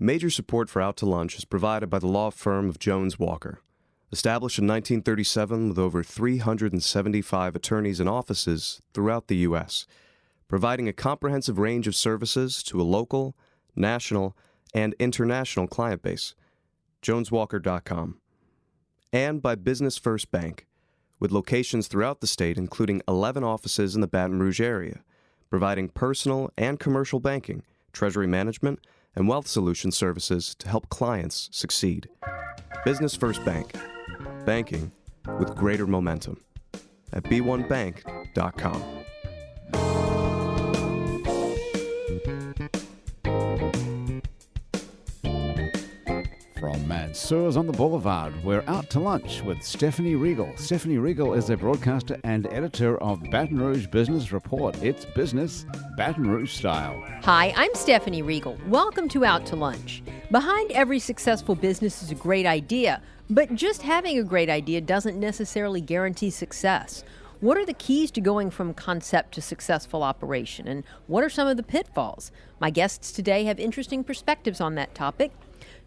Major support for Out to Lunch is provided by the law firm of Jones Walker. Established in 1937 with over 375 attorneys and offices throughout the U.S., providing a comprehensive range of services to a local, national, and international client base. JonesWalker.com. And by Business First Bank, with locations throughout the state, including 11 offices in the Baton Rouge area, providing personal and commercial banking, treasury management, and wealth solution services to help clients succeed. Business First Bank. Banking with greater momentum. At b1bank.com. From Mansour's on the Boulevard, we're out to lunch with Stephanie Regal. Stephanie Regal is a broadcaster and editor of Baton Rouge Business Report. It's business Baton Rouge style. Hi, I'm Stephanie Regal. Welcome to Out to Lunch. Behind every successful business is a great idea, but just having a great idea doesn't necessarily guarantee success. What are the keys to going from concept to successful operation, and what are some of the pitfalls? My guests today have interesting perspectives on that topic.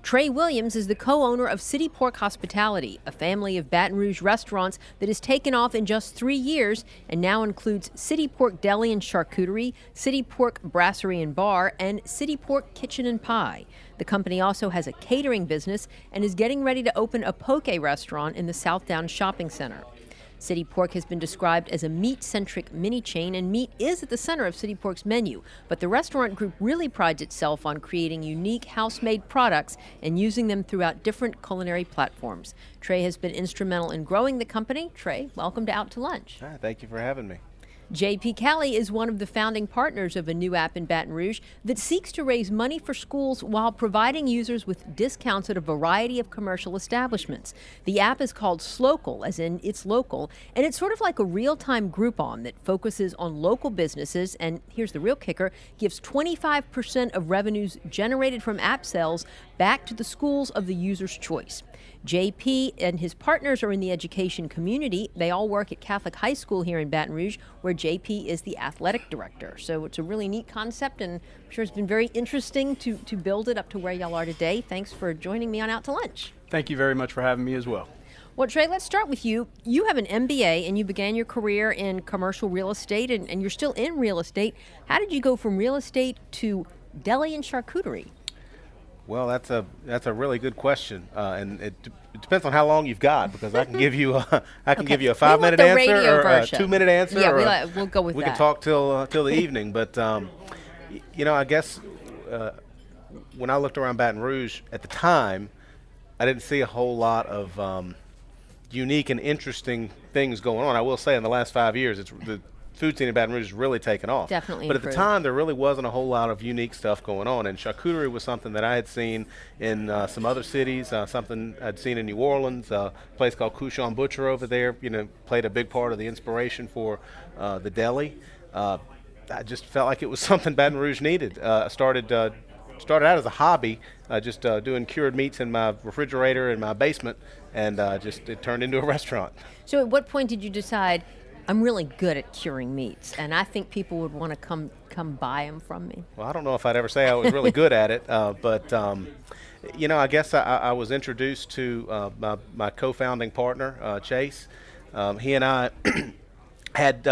Trey Williams is the co-owner of City Pork Hospitality, a family of Baton Rouge restaurants that has taken off in just 3 years and now includes City Pork Deli and Charcuterie, City Pork Brasserie and Bar, and City Pork Kitchen and Pie. The company also has a catering business and is getting ready to open a poke restaurant in the Southdown Shopping Center. City Pork has been described as a meat-centric mini chain, and meat is at the center of City Pork's menu. But the restaurant group really prides itself on creating unique house-made products and using them throughout different culinary platforms. Trey has been instrumental in growing the company. Trey, welcome to Out to Lunch. Hi, thank you for having me. J.P. Kelly is one of the founding partners of a new app in Baton Rouge that seeks to raise money for schools while providing users with discounts at a variety of commercial establishments. The app is called sLocal, as in it's local, and it's sort of like a real-time Groupon that focuses on local businesses and, here's the real kicker, gives 25% of revenues generated from app sales back to the schools of the user's choice. JP and his partners are in the education community. They all work at Catholic High School here in Baton Rouge, where JP is the athletic director. So it's a really neat concept, and I'm sure it's been very interesting to build it up to where y'all are today. Thanks for joining me on Out to Lunch. Thank you very much for having me as well. Well, Trey, let's start with you. You have an MBA, and you began your career in commercial real estate, and you're still in real estate. How did you go from real estate to deli and charcuterie? Well, that's a really good question, and it depends on how long you've got, because I can give you a 5-minute answer or a 2-minute answer. Yeah, we'll go with that. We can talk till the evening, but I guess when I looked around Baton Rouge at the time, I didn't see a whole lot of unique and interesting things going on. I will say in the last 5 years, the food scene in Baton Rouge has really taken off. Definitely But improved. at the time, there really wasn't a whole lot of unique stuff going on. And charcuterie was something that I had seen in some other cities, something I'd seen in New Orleans, a place called Couchon Butcher over there, played a big part of the inspiration for the deli. I just felt like it was something Baton Rouge needed. I started out as a hobby, just doing cured meats in my refrigerator in my basement, and it turned into a restaurant. So at what point did you decide, I'm really good at curing meats, and I think people would want to come buy them from me? Well, I don't know if I'd ever say I was really good at it, but I guess I was introduced to my co-founding partner, Chase. He and I had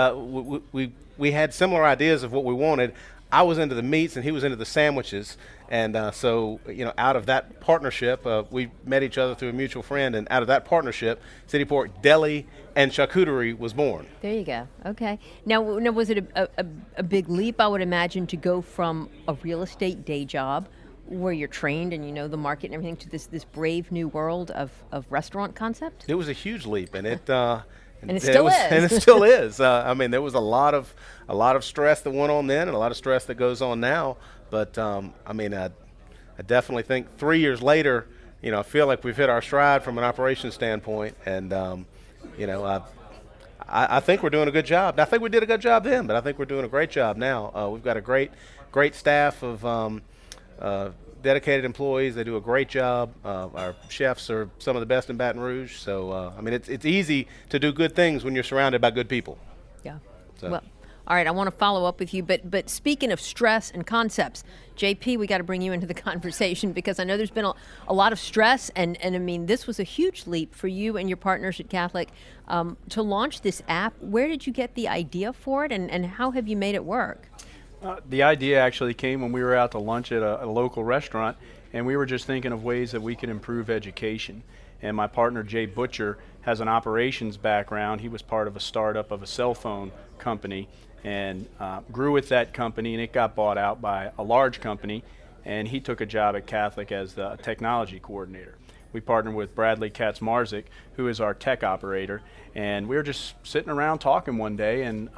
we had similar ideas of what we wanted. I was into the meats and he was into the sandwiches, and so out of that partnership, we met each other through a mutual friend, and out of that partnership, City Pork Deli and Charcuterie was born. There you go. Okay. Now was it a big leap, I would imagine, to go from a real estate day job where you're trained and you know the market and everything to this brave new world of restaurant concept? It was a huge leap, and it and it still is. And it still is. There was a lot of stress that went on then, and a lot of stress that goes on now. But I definitely think 3 years later, I feel like we've hit our stride from an operations standpoint, and I think we're doing a good job. I think we did a good job then, but I think we're doing a great job now. We've got a great staff of dedicated employees. They do a great job. Our chefs are some of the best in Baton Rouge. So, it's easy to do good things when you're surrounded by good people. Yeah. So. All right, I want to follow up with you, but speaking of stress and concepts, JP, we got to bring you into the conversation because I know there's been a lot of stress, and I mean, this was a huge leap for you and your partners at Catholic to launch this app. Where did you get the idea for it, and how have you made it work? The idea actually came when we were out to lunch at a local restaurant, and we were just thinking of ways that we could improve education. And my partner, Jay Butcher, has an operations background. He was part of a startup of a cell phone company and grew with that company, and it got bought out by a large company, and he took a job at Catholic as the technology coordinator. We partnered with Bradley Katz-Marzik, who is our tech operator, and we were just sitting around talking one day, and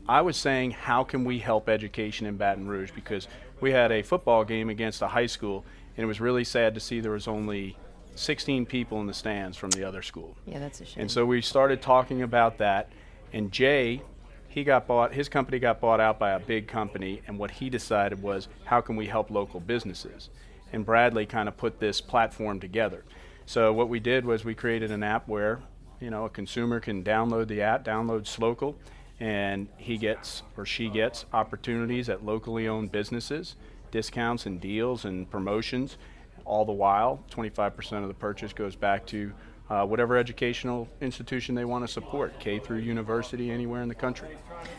I was saying, how can we help education in Baton Rouge? Because we had a football game against a high school, and it was really sad to see there was only 16 people in the stands from the other school. Yeah, that's a shame. And so we started talking about that, and Jay, his company got bought out by a big company, and what he decided was, how can we help local businesses? And Bradley kind of put this platform together. So what we did was we created an app where, a consumer can download the app, download sLocal, and he gets or she gets opportunities at locally owned businesses, discounts and deals and promotions. All the while, 25% of the purchase goes back to whatever educational institution they want to support, K through university, anywhere in the country.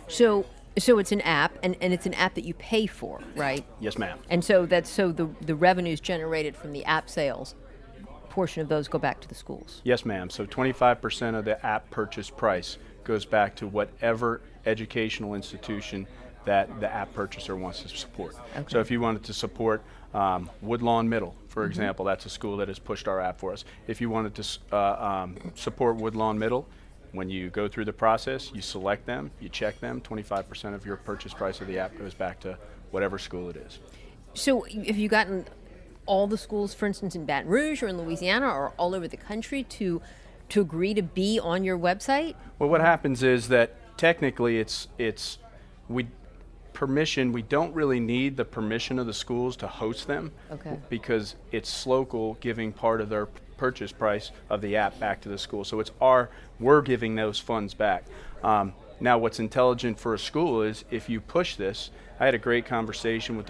So it's an app, and it's an app that you pay for, right? Yes, ma'am. And so the revenues generated from the app sales, portion of those go back to the schools. Yes, ma'am. So 25% of the app purchase price goes back to whatever educational institution that the app purchaser wants to support. Okay. So if you wanted to support Woodlawn Middle, for example, that's a school that has pushed our app for us. If you wanted to support Woodlawn Middle, when you go through the process, you select them, you check them, 25% of your purchase price of the app goes back to whatever school it is. So have you gotten all the schools, for instance, in Baton Rouge or in Louisiana or all over the country to agree to be on your website? Well, what happens is that technically we don't really need the permission of the schools to host them. Okay. Because it's sLocal giving part of their purchase price of the app back to the school. So we're giving those funds back. Now what's intelligent for a school is if you push this. I had a great conversation with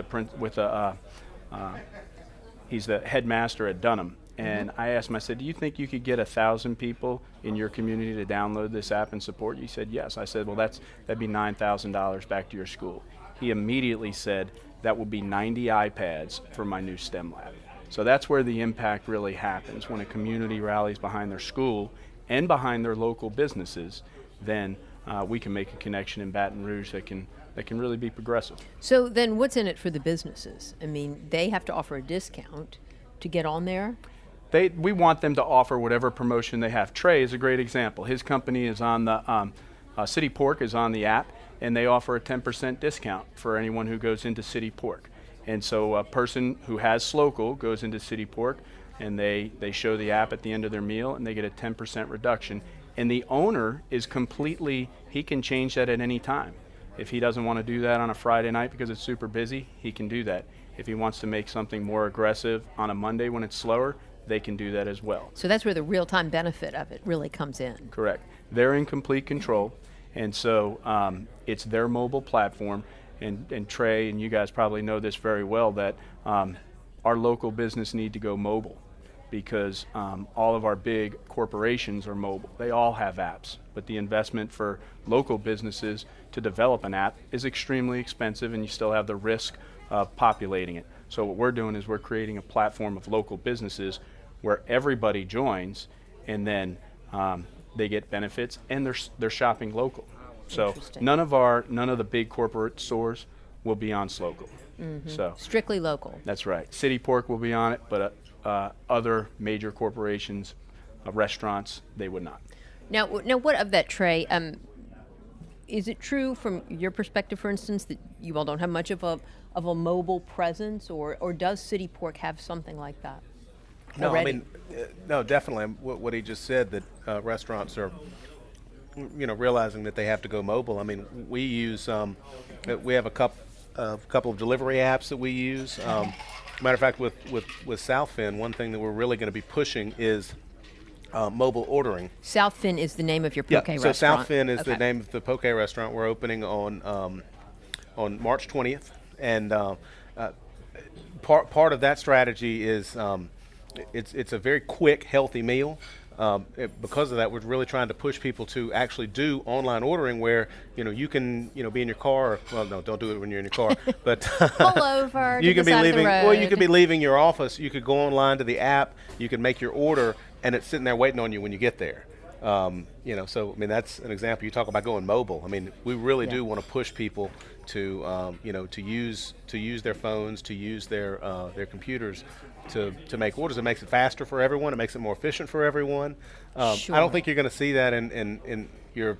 he's the headmaster at Dunham. And I asked him, I said, do you think you could get 1,000 people in your community to download this app and support you? He said, yes. I said, well, that'd be $9,000 back to your school. He immediately said, that will be 90 iPads for my new STEM lab. So that's where the impact really happens. When a community rallies behind their school and behind their local businesses, then we can make a connection in Baton Rouge that can really be progressive. So then what's in it for the businesses? I mean, they have to offer a discount to get on there? We want them to offer whatever promotion they have. Trey is a great example. His company is on the City Pork is on the app, and they offer a 10% discount for anyone who goes into City Pork. And so a person who has sLocal goes into City Pork, and they show the app at the end of their meal, and they get a 10% reduction. And the owner is he can change that at any time. If he doesn't want to do that on a Friday night because it's super busy, he can do that. If he wants to make something more aggressive on a Monday when it's slower, they can do that as well. So that's where the real-time benefit of it really comes in. Correct. They're in complete control, and so it's their mobile platform. And Trey, and you guys probably know this very well, that our local business need to go mobile because all of our big corporations are mobile. They all have apps, but the investment for local businesses to develop an app is extremely expensive, and you still have the risk of populating it. So what we're doing is we're creating a platform of local businesses where everybody joins, and then they get benefits, and they're shopping local. So none of the big corporate stores will be on sLocal. Mm-hmm. So strictly local. That's right. City Pork will be on it, but other major corporations, restaurants, they would not. Now, what of that, Trey? Is it true from your perspective, for instance, that you all don't have much of a mobile presence, or does City Pork have something like that? No, already? I mean, no, definitely. What he just said, that restaurants are, realizing that they have to go mobile. I mean, we use, we have a couple of delivery apps that we use. Matter of fact, with South Fin, one thing that we're really going to be pushing is mobile ordering. Southfin is the name of your poke So restaurant. Southfin is Okay. the name of the poke restaurant. We're opening on March 20th, and part of that strategy is it's a very quick, healthy meal. Because of that, we're really trying to push people to actually do online ordering, where you can be in your car. Well, no, don't do it when you're in your car. But Pull over. you to can the be side of the leaving. Well, you road. could be leaving your office. You could go online to the app. You can make your order, and it's sitting there waiting on you when you get there. So I mean, that's an example. You talk about going mobile. I mean, we really do want to push people to to use their phones, to use their computers to make orders. It makes it faster for everyone. It makes it more efficient for everyone. Sure. I don't think you're going to see that in your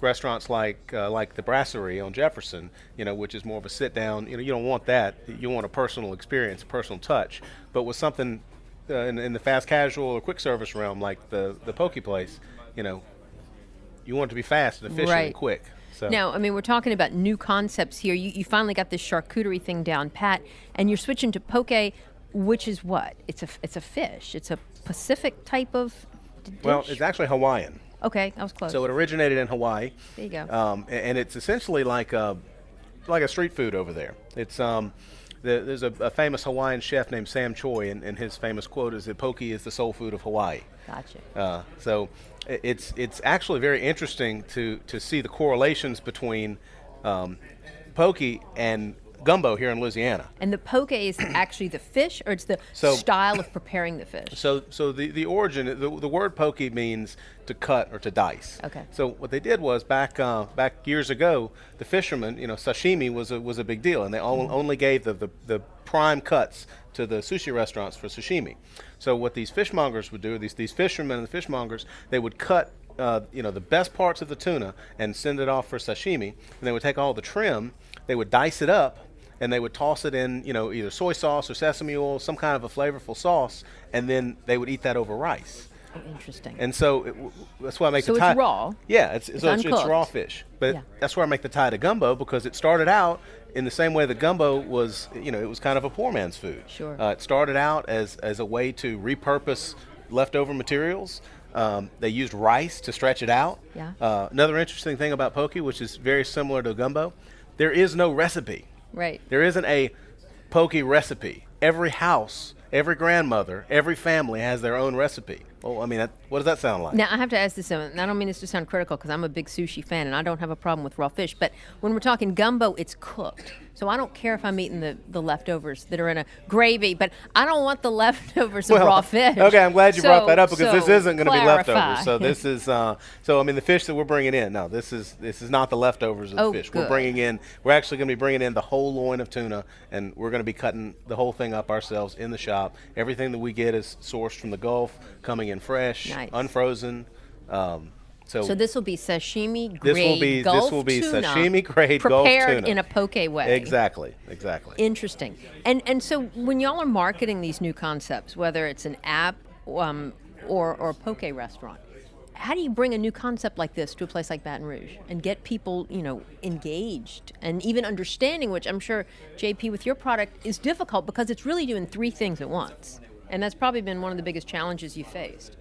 restaurants like the Brasserie on Jefferson, which is more of a sit down. You don't want that. You want a personal experience, a personal touch. But with something in the fast casual or quick service realm, like the poke place, you want it to be fast and efficient Right. and quick. So Now, I mean, we're talking about new concepts here. You finally got this charcuterie thing down pat, and you're switching to poke, which is what? It's a fish. It's a Pacific type of dish. well, it's actually Hawaiian. Okay, I was close. So it originated in Hawaii. There you go. And it's essentially like a street food over there. It's there's a famous Hawaiian chef named Sam Choi, and his famous quote is that poke is the soul food of Hawaii. Gotcha. So it's actually very interesting to see the correlations between poke and gumbo here in Louisiana. And the poke is actually the fish, or it's the So- style of preparing the fish? So the origin, the word poke means to cut or to dice. Okay. So what they did was back years ago, the fishermen, sashimi was a big deal, and they only gave the prime cuts to the sushi restaurants for sashimi. So what these fishmongers would do, these fishermen and the fishmongers, they would cut the best parts of the tuna and send it off for sashimi, and they would take all the trim, they would dice it up, and they would toss it in, either soy sauce or sesame oil, some kind of a flavorful sauce, and then they would eat that over rice. Oh, interesting. And so that's why I make So the it's tie. raw? Yeah, it's uncooked. raw fish. But Yeah. that's where I make the tie to gumbo, because it started out in the same way that gumbo was, it was kind of a poor man's food. Sure. It started out as a way to repurpose leftover materials. They used rice to stretch it out. Yeah. Another interesting thing about poke, which is very similar to gumbo, there is no recipe. Right. There isn't a poke recipe. Every house, every grandmother, every family has their own recipe. Well, I mean, what does that sound like? Now, I have to ask this, and I don't mean this to sound critical, because I'm a big sushi fan, and I don't have a problem with raw fish, but when we're talking gumbo, it's cooked. So I don't care if I'm eating the leftovers that are in a gravy, but I don't want the leftovers of raw fish. Okay, I'm glad you brought that up, because this So isn't going to be clarify. leftovers. So this is, I mean, the fish that we're bringing in, no, this is not the leftovers of the Oh, fish. good. We're actually going to be bringing in the whole loin of tuna, and we're going to be cutting the whole thing up ourselves in the shop. Everything that we get is sourced from the Gulf, coming in fresh, Nice. unfrozen. So this will be sashimi This grade will be- this Gulf will be tuna sashimi grade Gulf prepared tuna. in a poke way. Exactly. Interesting. And so when y'all are marketing these new concepts, whether it's an app or a poke restaurant, how do you bring a new concept like this to a place like Baton Rouge and get people, engaged and even understanding, which I'm sure, JP, with your product is difficult because it's really doing three things at once. And that's probably been one of the biggest challenges you faced.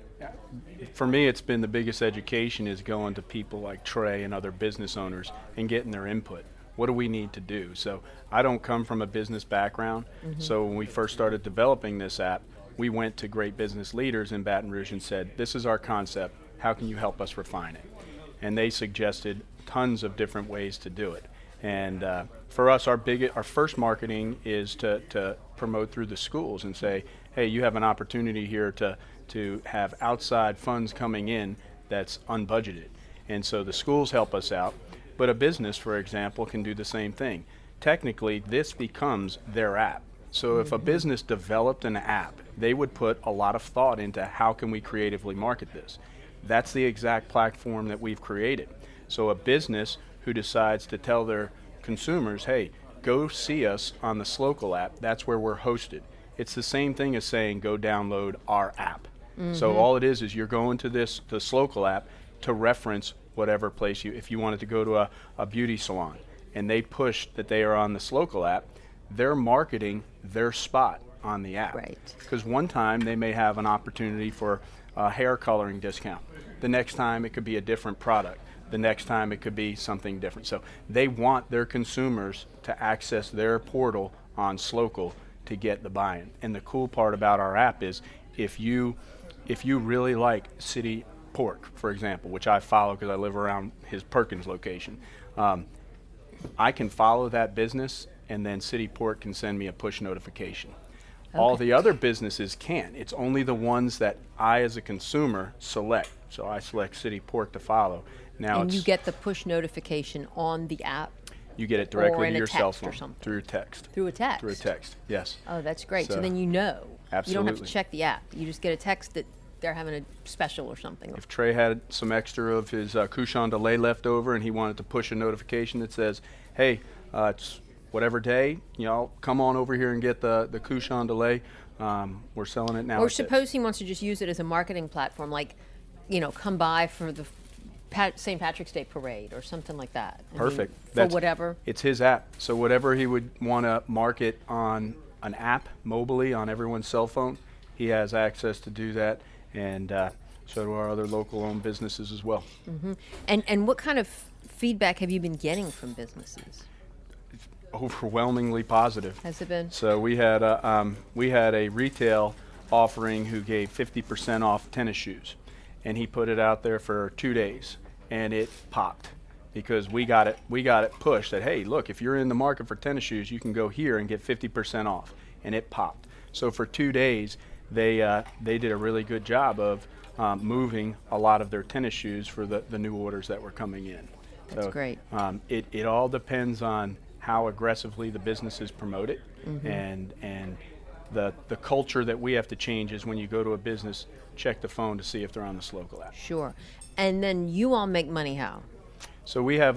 For me, it's been the biggest education is going to people like Trey and other business owners and getting their input. What do we need to do? So I don't come from a business background. So when we first started developing this app, we went to great business leaders in Baton Rouge and said, this is our concept. How can you help us refine it? And they suggested tons of different ways to do it. And for us, our first marketing is to promote through the schools and say, hey, you have an opportunity here to have outside funds coming in that's unbudgeted. And so the schools help us out. But a business, for example, can do the same thing. Technically, this becomes their app. So if a business developed an app, they would put a lot of thought into how can we creatively market this. That's the exact platform that we've created. So a business who decides to tell their consumers, hey, go see us on the sLocal app, that's where we're hosted. It's the same thing as saying go download our app. So all it is you're going to the sLocal app to reference whatever place if you wanted to go to a beauty salon and they push that they are on the sLocal app, they're marketing their spot. on the app. Right. Because one time they may have an opportunity for a hair coloring discount. The next time it could be a different product. The next time it could be something different. So they want their consumers to access their portal on sLocal to get the buy-in. And the cool part about our app is if you really like City Pork, for example, which I follow because I live around his Perkins location, I can follow that business, and then City Pork can send me a push notification. All the other businesses can't. It's only the ones that I, as a consumer, select. So I select City Pork to follow. Now And you get the push notification on the app you get it or directly in to a your cell text or phone something? through text. Through a text? Through a text, yes. Oh, that's great. So So- then you know. You don't have to Absolutely. check the app. You just get a text that they're having a special or something. If Trey had some extra of his Couchon delay left over and he wanted to push a notification that says, hey, it's whatever day, come on over here and get the Couchon delay. We're selling it now. Or at this. suppose he wants to just use it as a marketing platform, like, come by for the St. Patrick's Day parade or something like that. I mean, Perfect. for whatever. It's his app. So whatever he would want to market on an app, mobily, on everyone's cell phone, he has access to do that. And so do our other local-owned businesses as well. And what kind of feedback have you been getting from businesses? Overwhelmingly positive. Has it been? So we had a retail offering who gave 50% off tennis shoes, and he put it out there for 2 days, and it popped because we got it pushed that, hey, look, if you're in the market for tennis shoes, you can go here and get 50% off, and it popped. So for 2 days, they did a really good job of moving a lot of their tennis shoes for the new orders that were coming in. That's great. It all depends on how aggressively the businesses promote it, and the culture that we have to change is when you go to a business, check the phone to see if they're on the sLocal app. Sure. And then you all make money how? So we have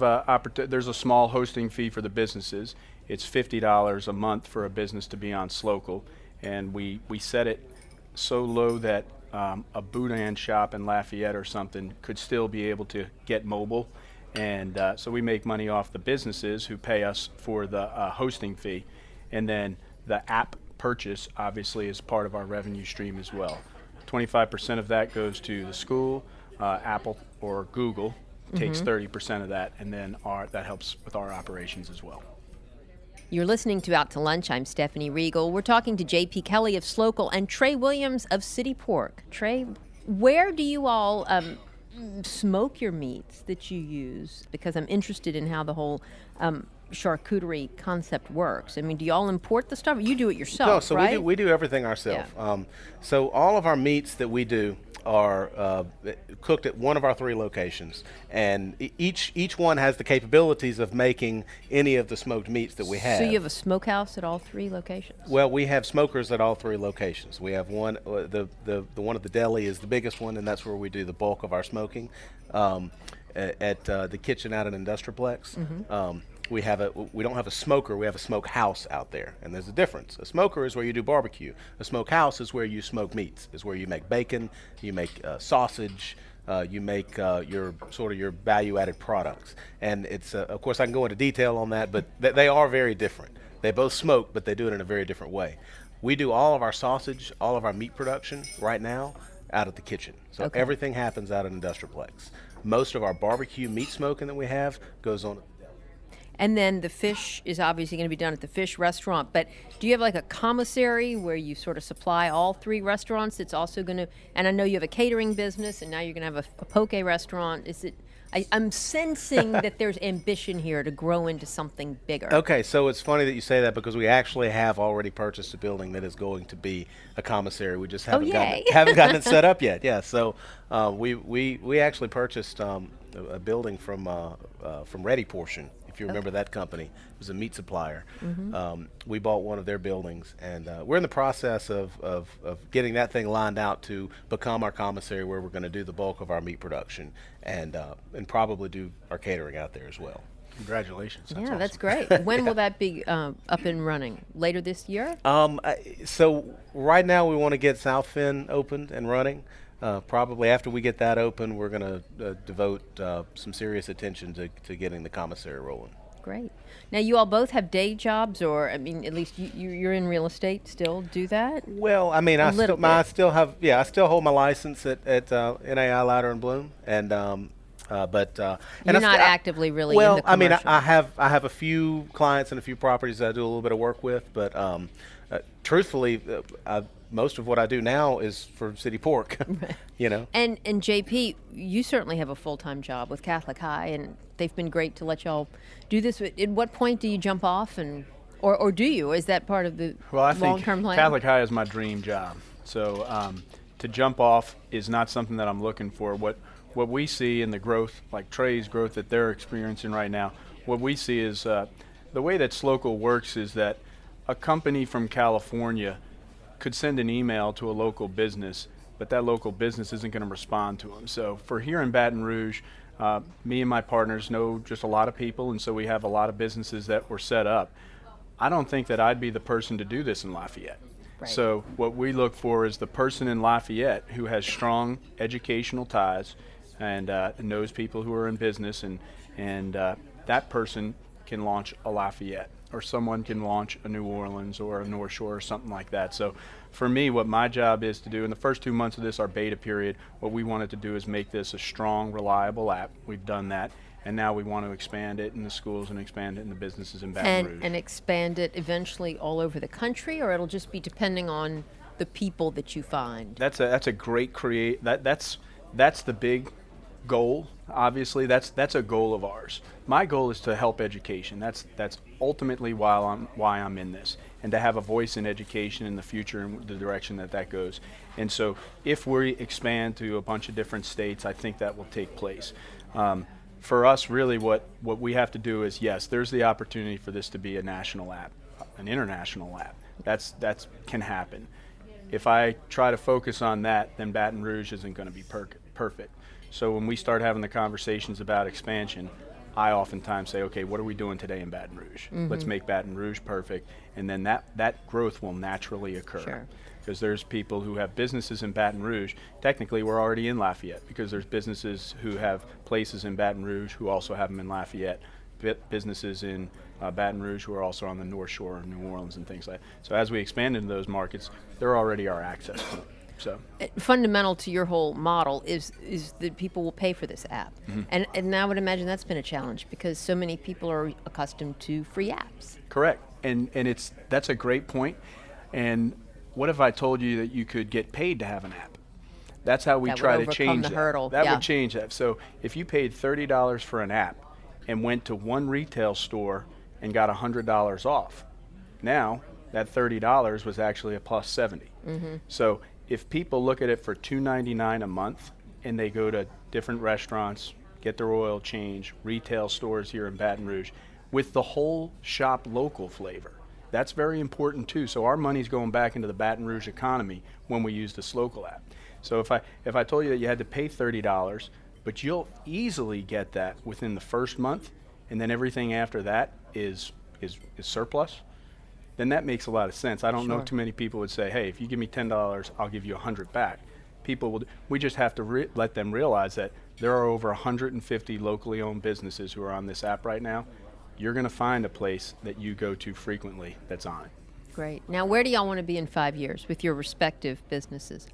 there's a small hosting fee for the businesses. It's $50 a month for a business to be on sLocal, and we set it so low that a Baton shop in Lafayette or something could still be able to get mobile. And so we make money off the businesses who pay us for the hosting fee. And then the app purchase obviously is part of our revenue stream as well. 25% of that goes to the school. Apple or Google takes 30% of that, and then that helps with our operations as well. You're listening to Out to Lunch. I'm Stephanie Riegel. We're talking to J.P. Kelly of sLocal and Trey Williams of City Pork. Trey, where do you all smoke your meats that you use? Because I'm interested in how the whole charcuterie concept works. I mean, do you all import the stuff? You do it yourself, No, so right? we do everything ourselves. Yeah. So all of our meats that we do are cooked at one of our 3 locations, and each one has the capabilities of making any of the smoked meats that we have. So you have a smokehouse at all 3 locations? Well, we have smokers at all 3 locations. We have one, the one at the deli is the biggest one, and that's where we do the bulk of our smoking. At the kitchen out at Industriplex, we don't have a smoker, we have a smokehouse out there, and there's a difference. A smoker is where you do barbecue. A smokehouse is where you smoke meats, is where you make bacon, you make sausage, you make your value-added products. And it's of course I can go into detail on that, but they are very different. They both smoke, but they do it in a very different way. We do all of our sausage, all of our meat production right now out at the kitchen. So everything happens out at Industriplex. Most of our barbecue meat smoking that we have goes on. And then the fish is obviously going to be done at the fish restaurant. But do you have like a commissary where you sort of supply all 3 restaurants? It's also going to, and I know you have a catering business, and now you're going to have a poke restaurant. Is it? I'm sensing that there's ambition here to grow into something bigger. Okay, so it's funny that you say that because we actually have already purchased a building that is going to be a commissary. We just haven't gotten it set up yet. Yeah, so we actually purchased a building from Ready Portion. If you remember that company, it was a meat supplier. We bought one of their buildings, and we're in the process of getting that thing lined out to become our commissary, where we're going to do the bulk of our meat production and probably do our catering out there as well. Congratulations. Yeah, awesome. that's great. When will that be up and running? Later this year? So right now we want to get South Fin opened and running. Probably after we get that open, we're going to devote some serious attention to getting the commissary rolling. Great. Now, you all both have day jobs, or I mean, at least you're in real estate still. Do that? Well, I mean, I still hold my license at NAI Louder and Bloom, and You're not actively really well, in the I mean, commercial. I have a few clients and a few properties that I do a little bit of work with, but truthfully, most of what I do now is for City Pork. You know. And JP, you certainly have a full-time job with Catholic High, and they've been great to let y'all do this. At what point do you jump off, or do you? Is that part of the Well, I think long-term plan? Catholic High is my dream job. So to jump off is not something that I'm looking for. What we see in the growth, like Trey's growth that they're experiencing right now, what we see is the way that sLocal works is that a company from California could send an email to a local business, but that local business isn't going to respond to them. So for here in Baton Rouge, me and my partners know just a lot of people, and so we have a lot of businesses that were set up. I don't think that I'd be the person to do this in Lafayette. Right. So what we look for is the person in Lafayette who has strong educational ties and knows people who are in business, and that person can launch a Lafayette, or someone can launch a New Orleans or a North Shore or something like that. So for me, what my job is to do in the first 2 months of this, our beta period, what we wanted to do is make this a strong, reliable app. We've done that. And now we want to expand it in the schools and expand it in the businesses in Baton Rouge. And expand it eventually all over the country, or it'll just be depending on the people that you find? That's a great that's the big goal. Obviously, that's a goal of ours. My goal is to help education. That's ultimately why I'm in this, and to have a voice in education in the future and the direction that goes. And so, if we expand to a bunch of different states, I think that will take place. For us, really, what we have to do is, yes, there's the opportunity for this to be a national app, an international app. That's can happen. If I try to focus on that, then Baton Rouge isn't going to be perfect. So when we start having the conversations about expansion, I oftentimes say, okay, what are we doing today in Baton Rouge? Mm-hmm. Let's make Baton Rouge perfect, and then that growth will naturally occur. Sure. Because there's people who have businesses in Baton Rouge. Technically, we're already in Lafayette, because there's businesses who have places in Baton Rouge who also have them in Lafayette. Businesses in Baton Rouge who are also on the North Shore of New Orleans and things like that. So as we expand into those markets, they're already our access point. So Fundamental to your whole model is that people will pay for this app. Mm-hmm. And I would imagine that's been a challenge, because so many people are accustomed to free apps. Correct. And that's a great point. And what if I told you that you could get paid to have an app? That's how we try to change the hurdle. That Yeah. would change that. So if you paid $30 for an app and went to one retail store and got $100 off, now that $30 was actually a plus 70. Mm-hmm. So if people look at it for $2.99 a month and they go to different restaurants, get their oil change, retail stores here in Baton Rouge, with the whole shop local flavor, that's very important too. So our money's going back into the Baton Rouge economy when we use the sLocal app. So if I told you that you had to pay $30, but you'll easily get that within the first month, and then everything after that is surplus, then that makes a lot of sense. I don't know too many people would say, hey, if you give me $10, I'll give you $100 back. People will. We just have to let them realize that there are over 150 locally owned businesses who are on this app right now. You're going to find a place that you go to frequently that's on it. Great. Now, where do y'all want to be in 5 years with your respective businesses?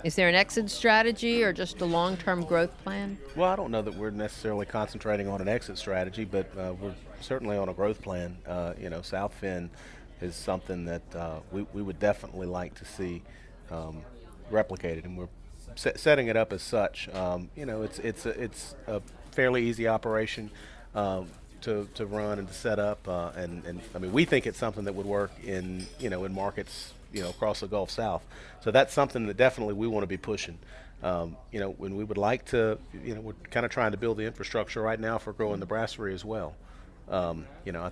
Is there an exit strategy or just a long-term growth plan? Well, I don't know that we're necessarily concentrating on an exit strategy, but we're certainly on a growth plan. South Fin is something that we would definitely like to see replicated, and we're setting it up as such. It's a fairly easy operation to run and to set up, and I mean, we think it's something that would work in markets across the Gulf South. So that's something that definitely we want to be pushing. When we would like to, we're kind of trying to build the infrastructure right now for growing the brasserie as well. I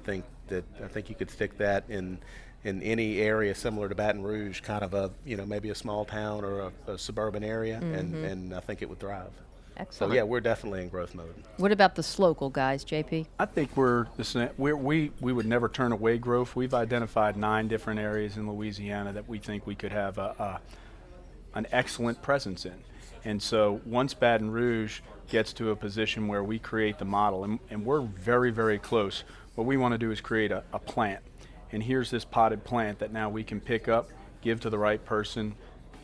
think you could stick that in any area similar to Baton Rouge, kind of maybe a small town or a suburban area, mm-hmm. and I think it would thrive. Excellent. So yeah, we're definitely in growth mode. What about the sLocal guys, JP? I think we would never turn away growth. We've identified 9 different areas in Louisiana that we think we could have an excellent presence in. And so once Baton Rouge gets to a position where we create the model, and we're very, very close, what we want to do is create a plant. And here's this potted plant that now we can pick up, give to the right person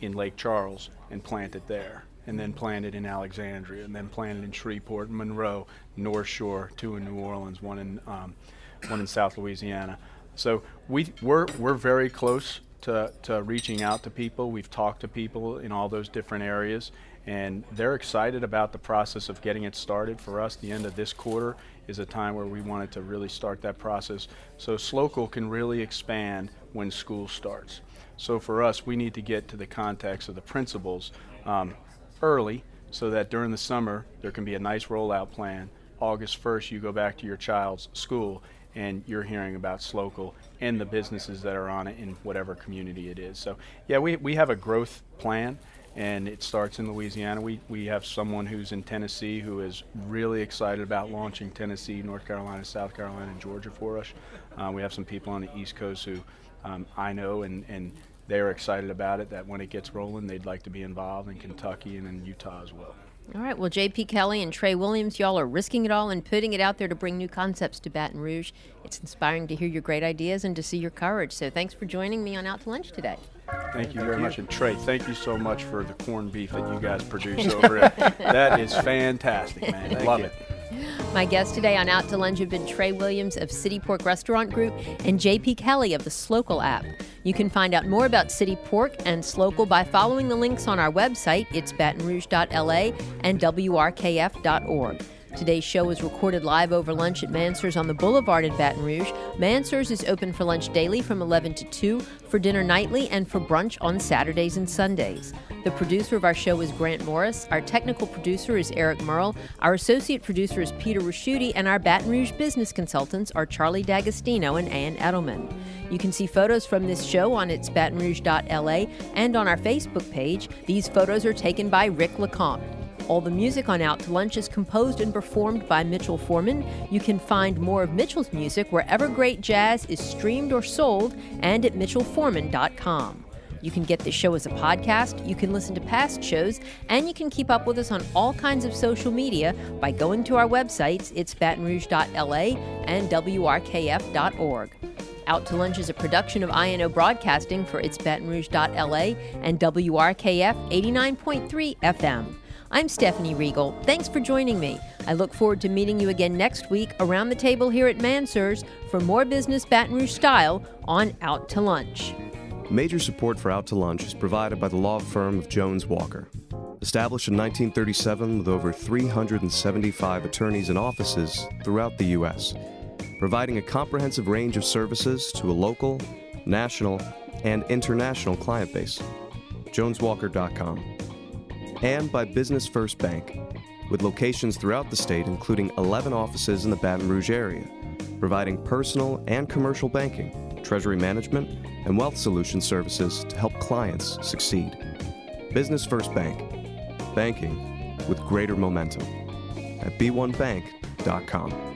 in Lake Charles, and plant it there. And then plant it in Alexandria, and then plant it in Shreveport, Monroe, North Shore, 2 in New Orleans, one in South Louisiana. So we're very close to reaching out to people. We've talked to people in all those different areas, and they're excited about the process of getting it started. For us, the end of this quarter is a time where we wanted to really start that process so sLocal can really expand when school starts. So for us, we need to get to the context of the principals early so that during the summer there can be a nice rollout plan. August 1st, you go back to your child's school and you're hearing about sLocal and the businesses that are on it in whatever community it is. So yeah, we have a growth plan, and it starts in Louisiana. We have someone who's in Tennessee who is really excited about launching Tennessee, North Carolina, South Carolina, and Georgia for us. We have some people on the East Coast who I know, and they're excited about it, that when it gets rolling, they'd like to be involved in Kentucky and in Utah as well. All right. Well, J.P. Kelly and Trey Williams, y'all are risking it all and putting it out there to bring new concepts to Baton Rouge. It's inspiring to hear your great ideas and to see your courage. So thanks for joining me on Out to Lunch today. Thank you very much. And Trey, thank you so much for the corned beef that you guys produce over there. That is fantastic, man. Love it. My guests today on Out to Lunch have been Trey Williams of City Pork Restaurant Group and J.P. Kelly of the sLocal app. You can find out more about City Pork and sLocal by following the links on our website. It's batonrouge.la and wrkf.org. Today's show was recorded live over lunch at Mansur's on the Boulevard in Baton Rouge. Mansur's is open for lunch daily from 11 to 2, for dinner nightly, and for brunch on Saturdays and Sundays. The producer of our show is Grant Morris. Our technical producer is Eric Merle. Our associate producer is Peter Raschuti, and our Baton Rouge business consultants are Charlie D'Agostino and Ann Edelman. You can see photos from this show on its batonrouge.la and on our Facebook page. These photos are taken by Rick LeCompte. All the music on Out to Lunch is composed and performed by Mitchell Foreman. You can find more of Mitchell's music wherever great jazz is streamed or sold and at mitchellforeman.com. You can get this show as a podcast, you can listen to past shows, and you can keep up with us on all kinds of social media by going to our websites. It's batonrouge.la and wrkf.org. Out to Lunch is a production of INO Broadcasting for its batonrouge.la and WRKF 89.3 FM. I'm Stephanie Riegel. Thanks for joining me. I look forward to meeting you again next week around the table here at Mansur's for more business Baton Rouge style on Out to Lunch. Major support for Out to Lunch is provided by the law firm of Jones Walker. Established in 1937 with over 375 attorneys and offices throughout the U.S., providing a comprehensive range of services to a local, national, and international client base. JonesWalker.com. And by Business First Bank, with locations throughout the state, including 11 offices in the Baton Rouge area, providing personal and commercial banking, treasury management, and wealth solution services to help clients succeed. Business First Bank, banking with greater momentum at b1bank.com.